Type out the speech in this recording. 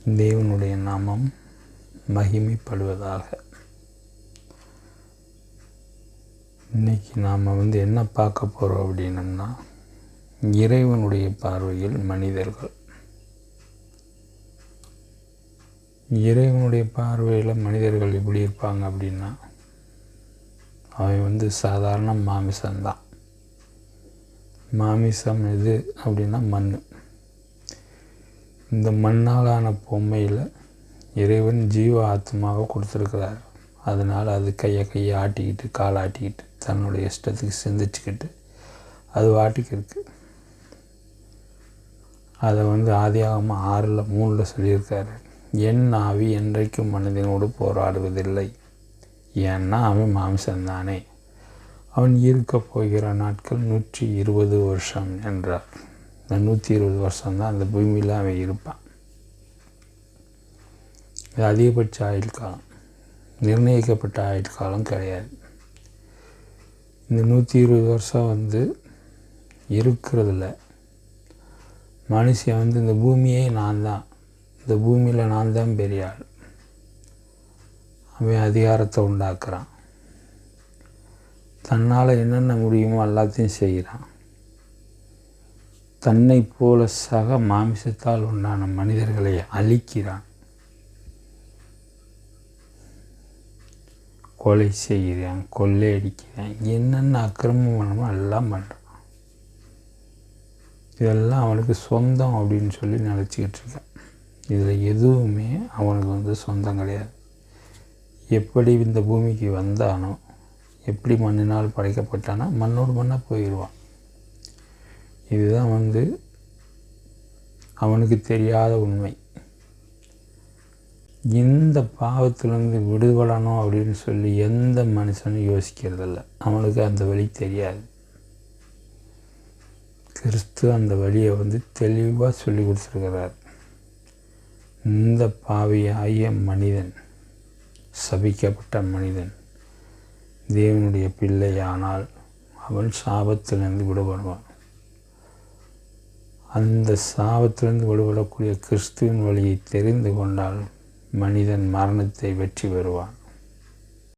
தேவனுடைய நாமம் மகிமைப்படுவதாக. இன்றைக்கி நாம் என்ன பார்க்க போகிறோம் அப்படின்னம்னா, இறைவனுடைய பார்வையில் மனிதர்கள். இறைவனுடைய பார்வையில் மனிதர்கள் எப்படி இருப்பாங்க அப்படின்னா, அவன் சாதாரண மாமிசம்தான். மாமிசம் எது அப்படின்னா மண். இந்த மண்ணாலான பொம்மையில் இறைவன் ஜீவ ஆத்மாவை கொடுத்துருக்கிறார். அதனால் அது கையை ஆட்டிக்கிட்டு காலை ஆட்டிக்கிட்டு தன்னுடைய இஷ்டத்துக்கு சிந்திச்சுக்கிட்டு அது வாட்டுக்கு இருக்குது. அதை ஆதியாகம 6:3 சொல்லியிருக்காரு, என் ஆவி என்றைக்கும் மனிதனோடு போராடுவதில்லை, ஏன்னா அவன் மாம்சம்தானே, அவன் இருக்க போகிற நாட்கள் 120 வருஷம் என்றார். இந்த 120 வருஷம்தான் அந்த பூமியில் அவன் இருப்பான். இது அதிகபட்ச ஆயுள் காலம், நிர்ணயிக்கப்பட்ட ஆயுள் காலம் கிடையாது. இந்த 120 வருஷம் இருக்கிறதுல மனுஷன் இந்த பூமியே நான் தான், இந்த பூமியில் நான் தான் பெரிய ஆள். அவன் அதிகாரத்தை உண்டாக்குறான், தன்னால் என்னென்ன முடியுமோ எல்லாத்தையும் செய்கிறான். தன்னை போல சக மாமிசத்தால் உண்டான மனிதர்களை அழிக்கிறான், கொலை செய்கிறான், கொள்ளையடிக்கிறான், என்னென்ன அக்கிரமம் பண்ணணுமோ எல்லாம் பண்ணுறான். இதெல்லாம் அவனுக்கு சொந்தம் அப்படின்னு சொல்லி நினச்சிக்கிட்டு இருக்கான். இதில் எதுவுமே அவனுக்கு சொந்தம் கிடையாது. எப்படி இந்த பூமிக்கு வந்தானோ, எப்படி மண்ணினால் படைக்கப்பட்டானோ மண்ணோடு மண்ணாக போயிடுவான். இதுதான் அவனுக்கு தெரியாத உண்மை. இந்த பாவத்திலேருந்து விடுபடணும் அப்படின்னு சொல்லி எந்த மனுஷனும் யோசிக்கிறதில்ல. அவனுக்கு அந்த வழி தெரியாது. கிறிஸ்து அந்த வழியை தெளிவாக சொல்லி கொடுத்துருக்கிறார். இந்த பாவியாகிய மனிதன், சபிக்கப்பட்ட மனிதன் தேவனுடைய பிள்ளையானால் அவன் சாபத்திலிருந்து விடுபடுவான். அந்த சாபத்திலிருந்து விடுபடக்கூடிய கிறிஸ்துவின் வழியை தெரிந்து கொண்டால் மனிதன் மரணத்தை வெற்றி பெறுவான்.